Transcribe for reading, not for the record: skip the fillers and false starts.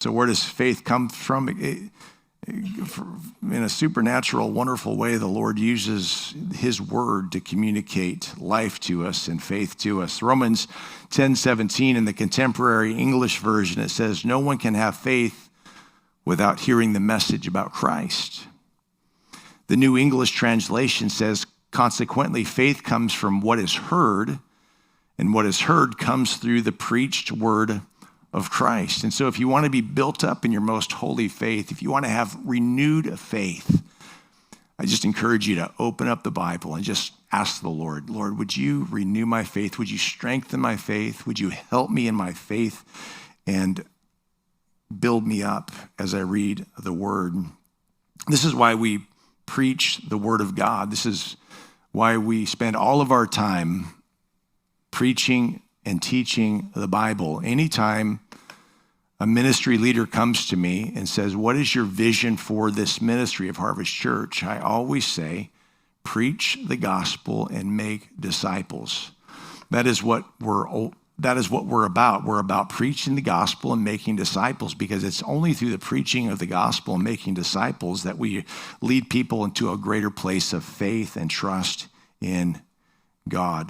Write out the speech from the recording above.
So where does faith come from? In a supernatural, wonderful way, the Lord uses his word to communicate life to us and faith to us. Romans 10:17 in the contemporary English version, it says, no one can have faith without hearing the message about Christ. The New English translation says, consequently, faith comes from what is heard, and what is heard comes through the preached word of Christ. And so if you want to be built up in your most holy faith, if you want to have renewed faith, I just encourage you to open up the Bible and just ask the Lord, Lord, would you renew my faith? Would you strengthen my faith? Would you help me in my faith and build me up as I read the word? This is why we preach the word of God. This is why we spend all of our time preaching and teaching the Bible. Anytime a ministry leader comes to me and says, what is your vision for this ministry of Harvest Church? I always say, preach the gospel and make disciples. That is what we're about. We're about preaching the gospel and making disciples, because it's only through the preaching of the gospel and making disciples that we lead people into a greater place of faith and trust in God.